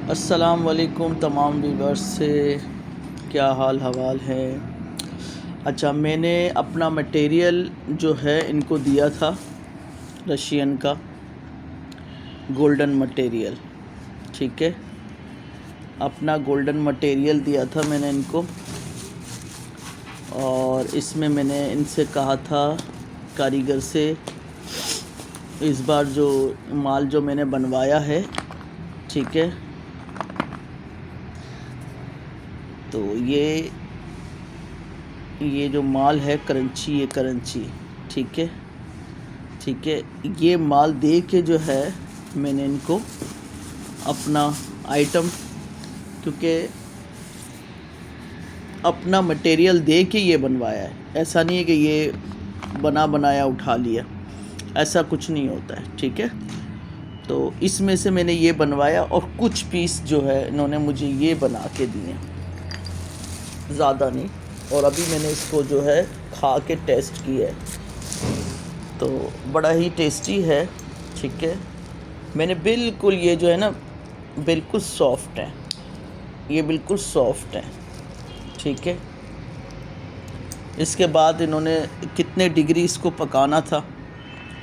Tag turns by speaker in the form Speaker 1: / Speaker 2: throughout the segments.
Speaker 1: अस्सलाम वालेकुम तमाम व्यूअर्स से क्या हाल हवाल है। अच्छा, मैंने अपना मटेरियल जो है इनको दिया था रशियन का गोल्डन मटेरियल, ठीक है। अपना गोल्डन मटेरियल दिया था मैंने इनको, और इसमें मैंने इनसे कहा था कारीगर से, इस बार जो माल जो मैंने बनवाया है, ठीक है, तो ये जो माल है करंची, ये करंची, ठीक है, ठीक है। ये माल दे के जो है मैंने इनको अपना आइटम, क्योंकि अपना मटेरियल दे के ये बनवाया है, ऐसा नहीं है कि ये बना बनाया उठा लिया, ऐसा कुछ नहीं होता है, ठीक है। तो इसमें से मैंने ये बनवाया और कुछ पीस जो है इन्होंने मुझे ये बना के दिए, ज़्यादा नहीं। और अभी मैंने इसको जो है खा के टेस्ट किया है, तो बड़ा ही टेस्टी है, ठीक है। मैंने बिल्कुल ये जो है ना बिल्कुल सॉफ्ट है, ये बिल्कुल सॉफ्ट है, ठीक है। इसके बाद इन्होंने कितने डिग्री इसको पकाना था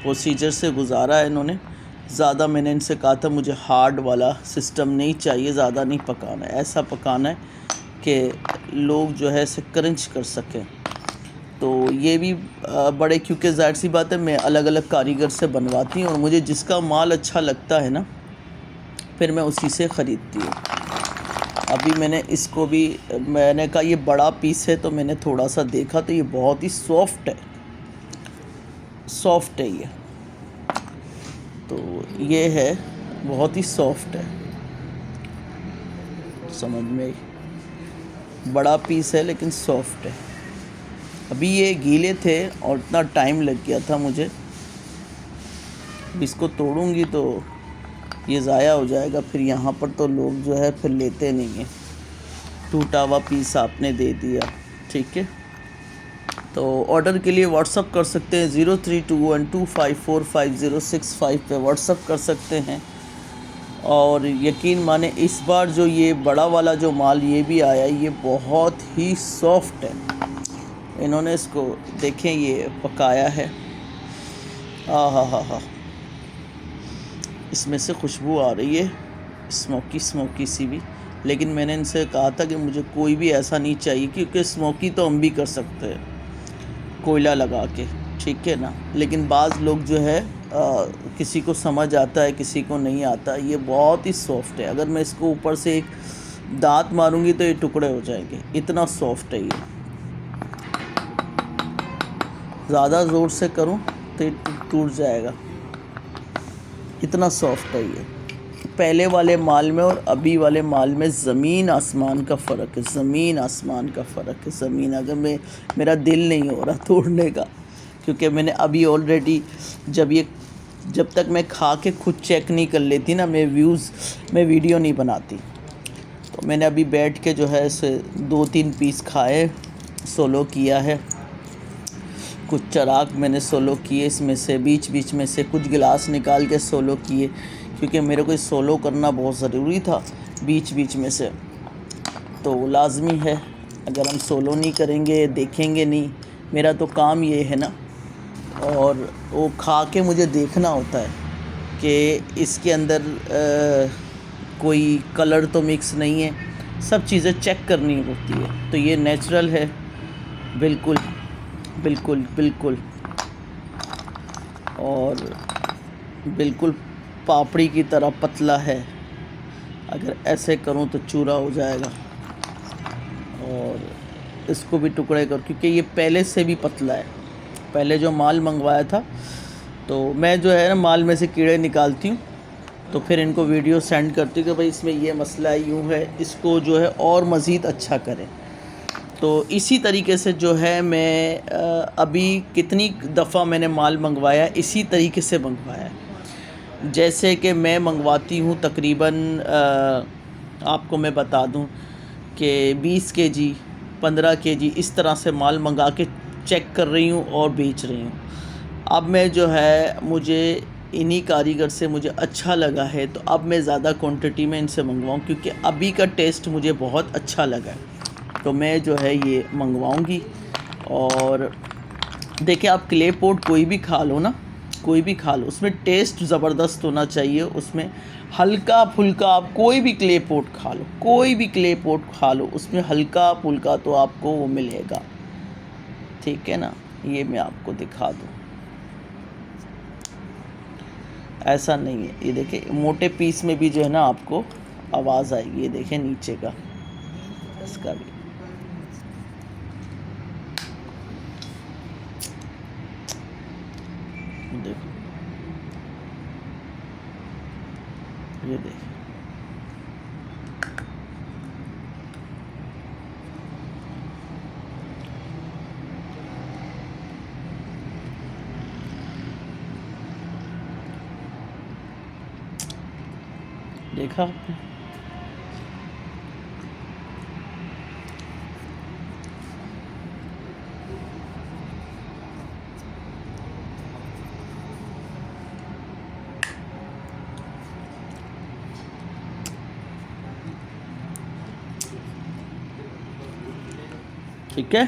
Speaker 1: प्रोसीजर से गुजारा है इन्होंने। ज़्यादा मैंने इनसे कहा था मुझे हार्ड वाला सिस्टम नहीं चाहिए, ज़्यादा नहीं पकाना है, ऐसा पकाना है कि लोग जो है इसे क्रंच कर सकें। तो ये भी बड़े, क्योंकि ज़ाहिर सी बात है मैं अलग अलग कारीगर से बनवाती हूँ और मुझे जिसका माल अच्छा लगता है ना फिर मैं उसी से ख़रीदती हूँ। अभी मैंने इसको भी, मैंने कहा ये बड़ा पीस है तो मैंने थोड़ा सा देखा तो ये बहुत ही सॉफ्ट है, सॉफ्ट है ये, तो ये है बहुत ही सॉफ्ट है, समझ में बड़ा पीस है लेकिन सॉफ्ट है। अभी ये गीले थे और इतना टाइम लग गया था मुझे, इसको तोड़ूंगी तो ये ज़ाया हो जाएगा, फिर यहाँ पर तो लोग जो है फिर लेते नहीं हैं। टूटा हुआ पीस आपने दे दिया, ठीक है। तो ऑर्डर के लिए व्हाट्सअप कर सकते हैं, 0321254565 पे व्हाट्सअप कर सकते हैं। और यकीन माने इस बार जो ये बड़ा वाला जो माल ये भी आया, ये बहुत ही सॉफ्ट है। इन्होंने इसको देखें ये पकाया है, हा, इसमें से खुशबू आ रही है स्मोकी स्मोकी सी भी। लेकिन मैंने इनसे कहा था कि मुझे कोई भी ऐसा नहीं चाहिए, क्योंकि स्मोकी तो हम भी कर सकते हैं कोयला लगा के, ठीक है ना। लेकिन बाज़ लोग जो है किसी को समझ आता है किसी को नहीं आता। ये बहुत ही सॉफ्ट है, अगर मैं इसको ऊपर से एक दांत मारूंगी तो ये टुकड़े हो जाएंगे, इतना सॉफ्ट है ये। ज़्यादा ज़ोर से करूं तो ये टूट जाएगा, इतना सॉफ्ट है ये। पहले वाले माल में और अभी वाले माल में ज़मीन आसमान का फ़र्क है, ज़मीन आसमान का फ़र्क है, ज़मीन। अगर मेरा दिल नहीं हो रहा तोड़ने का, क्योंकि मैंने अभी ऑलरेडी जब तक मैं खा के खुद चेक नहीं कर लेती ना, मैं वीडियो नहीं बनाती। तो मैंने अभी बैठ के जो है इसे 2-3 पीस खाए, सोलो किया है। कुछ चराग मैंने सोलो किए, इसमें से बीच बीच में से कुछ गिलास निकाल के सोलो किए, क्योंकि मेरे को सोलो करना बहुत ज़रूरी था बीच बीच में से। तो लाजमी है, अगर हम सोलो नहीं करेंगे, देखेंगे नहीं, मेरा तो काम ये है ना। और वो खा के मुझे देखना होता है कि इसके अंदर कोई कलर तो मिक्स नहीं है, सब चीज़ें चेक करनी होती है। तो ये नेचुरल है, बिल्कुल बिल्कुल बिल्कुल, और बिल्कुल पापड़ी की तरह पतला है। अगर ऐसे करूं तो चूरा हो जाएगा। और इसको भी टुकड़े कर, क्योंकि ये पहले से भी पतला है। पहले जो माल मंगवाया था, तो मैं जो है ना माल में से कीड़े निकालती हूँ, तो फिर इनको वीडियो सेंड करती हूँ कि भाई इसमें ये मसला है, यूँ है, इसको जो है और मज़ीद अच्छा करें। तो इसी तरीके से जो है मैं अभी कितनी दफ़ा मैंने माल मंगवाया, इसी तरीके से मंगवाया है। जैसे कि मैं मंगवाती हूँ तकरीबन, आपको मैं बता दूँ कि 20 kg 15 kg इस तरह से माल मंगा के चेक कर रही हूँ और बेच रही हूँ। अब मैं जो है मुझे इन्हीं कारीगर से मुझे अच्छा लगा है, तो अब मैं ज़्यादा क्वांटिटी में इनसे मंगवाऊँ, क्योंकि अभी का टेस्ट मुझे बहुत अच्छा लगा है, तो मैं जो है ये मंगवाऊँगी। और देखिए, आप क्ले पॉट कोई भी खा लो ना, कोई भी खा लो, उसमें टेस्ट ज़बरदस्त होना चाहिए, उसमें हल्का फुल्का, आप कोई भी क्ले पॉट खा लो, कोई भी क्ले पॉट खा लो, उसमें हल्का फुल्का तो आपको वो मिलेगा, ठीक है ना। ये मैं आपको दिखा दूँ, ऐसा नहीं है। ये देखिए, मोटे पीस में भी जो है ना आपको आवाज़ आएगी। ये देखें नीचे का इसका भी, देखो, ये देखिए, देखा आपने। ठीक है,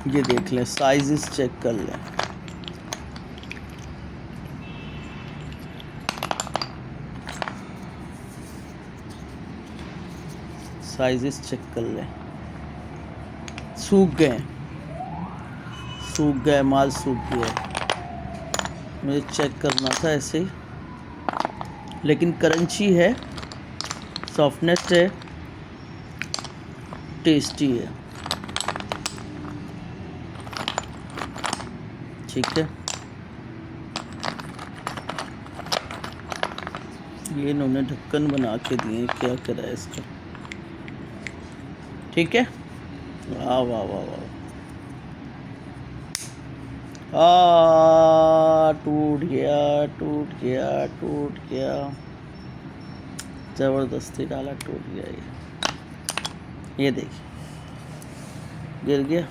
Speaker 1: ये देख लें, साइज़ चेक कर लें। साइज़ चेक कर लें, सूख गए, सूख गए, माल सूख गया। मुझे चेक करना था ऐसे ही, लेकिन क्रंची है, सॉफ्टनेस है, टेस्टी है, ठीक है। ये इन्होंने ढक्कन बना के दिए, क्या करा है इसका, ठीक है। वाह वाह वाह वाह, टूट गया, टूट गया, टूट गया, ज़बरदस्ती डाला, टूट गया। ये देखिए, गिर गया।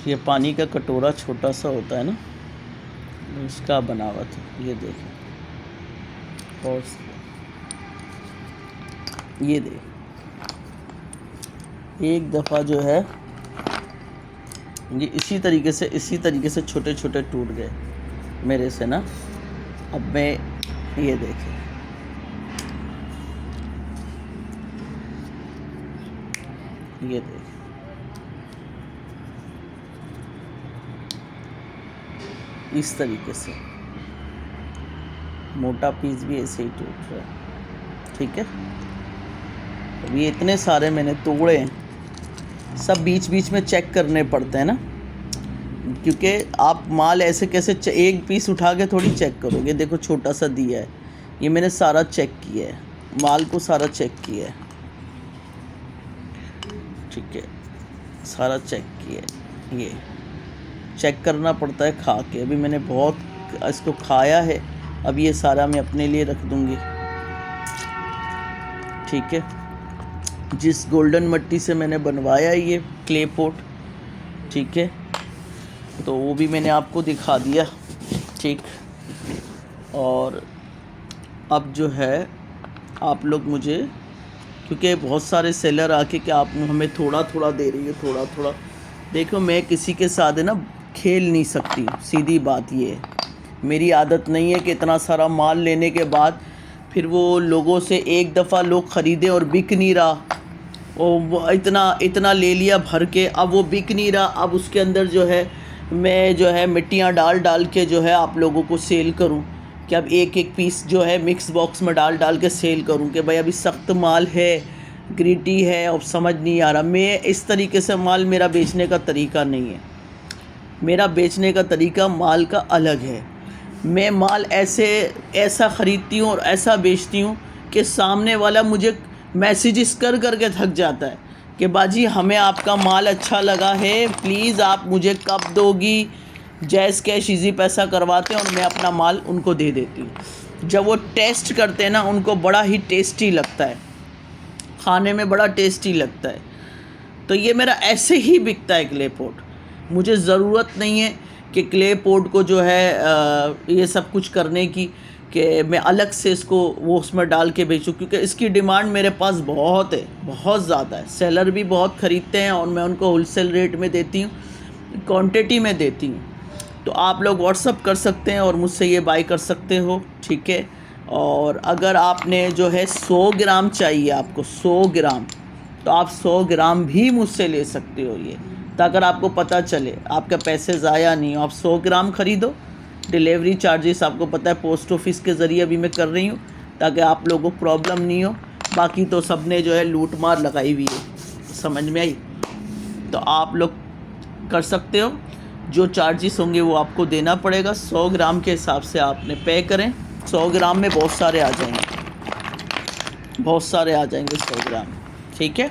Speaker 1: ये पानी का कटोरा छोटा सा होता है ना, उसका बनावट है। ये देखिए, और ये देखिए, एक दफ़ा जो है ये इसी तरीके से छोटे छोटे टूट गए मेरे से ना। अब मैं, ये देखिए, ये देखिए, इस तरीके से मोटा पीस भी ऐसे ही टूट रहा है, ठीक है। अब ये इतने सारे मैंने तोड़े हैं, सब बीच बीच में चेक करने पड़ते हैं ना, क्योंकि आप माल ऐसे कैसे एक पीस उठा के थोड़ी चेक करोगे। देखो छोटा सा दिया है, ये मैंने सारा चेक किया है, माल को सारा चेक किया है, ठीक है, सारा चेक किया है। ये चेक करना पड़ता है खा के। अभी मैंने बहुत इसको खाया है, अब ये सारा मैं अपने लिए रख दूँगी, ठीक है। जिस गोल्डन मिट्टी से मैंने बनवाया ये क्ले पॉट, ठीक है, तो वो भी मैंने आपको दिखा दिया, ठीक। और अब जो है आप लोग मुझे, क्योंकि बहुत सारे सेलर आके कि आप हमें थोड़ा थोड़ा दे रही है, थोड़ा थोड़ा, देखो मैं किसी के साथ है ना खेल नहीं सकती, सीधी बात ये है। मेरी आदत नहीं है कि इतना सारा माल लेने के बाद फिर वो लोगों से एक दफ़ा लोग ख़रीदें और बिक नहीं रहा, वो इतना ले लिया भर के, अब वो बिक नहीं रहा, अब उसके अंदर जो है मैं जो है मिट्टियाँ डाल के जो है आप लोगों को सेल करूं, कि अब एक एक पीस जो है मिक्स बॉक्स में डाल के सेल करूं, कि भाई अभी सख्त माल है, ग्रीटी है, अब समझ नहीं आ रहा। मैं इस तरीके से माल, मेरा बेचने का तरीका नहीं है, मेरा बेचने का तरीका माल का अलग है। मैं माल ऐसा ख़रीदती हूँ और ऐसा बेचती हूँ कि सामने वाला मुझे मैसेजेस कर के थक जाता है कि बाजी हमें आपका माल अच्छा लगा है, प्लीज़ आप मुझे कब दोगी। जैज़ कैश इजी पैसा करवाते हैं और मैं अपना माल उनको दे देती हूँ। जब वो टेस्ट करते हैं ना, उनको बड़ा ही टेस्टी लगता है, खाने में बड़ा टेस्टी लगता है। तो ये मेरा ऐसे ही बिकता है क्ले पॉट। मुझे ज़रूरत नहीं है कि क्ले पॉट को जो है ये सब कुछ करने की, कि मैं अलग से इसको वो उसमें डाल के बेचूँ, क्योंकि इसकी डिमांड मेरे पास बहुत है, बहुत ज़्यादा है। सेलर भी बहुत ख़रीदते हैं और मैं उनको होलसेल रेट में देती हूँ, क्वांटिटी में देती हूँ। तो आप लोग व्हाट्सअप कर सकते हैं और मुझसे ये बाय कर सकते हो, ठीक है। और अगर आपने जो है 100 ग्राम चाहिए आपको, 100 ग्राम, तो आप 100 ग्राम भी मुझसे ले सकते हो ये, ताकि आपको पता चले आपके पैसे ज़ाया नहीं हो। आप 100 ग्राम ख़रीदो, डिलीवरी चार्जेस आपको पता है पोस्ट ऑफिस के ज़रिए अभी मैं कर रही हूँ, ताकि आप लोगों को प्रॉब्लम नहीं हो। बाकी तो सब ने जो है लूट मार लगाई हुई है, समझ में आई। तो आप लोग कर सकते हो, जो चार्जेस होंगे वो आपको देना पड़ेगा। 100 ग्राम के हिसाब से आपने पे करें। 100 ग्राम में बहुत सारे आ जाएंगे, बहुत सारे आ जाएंगे 100 ग्राम, ठीक है।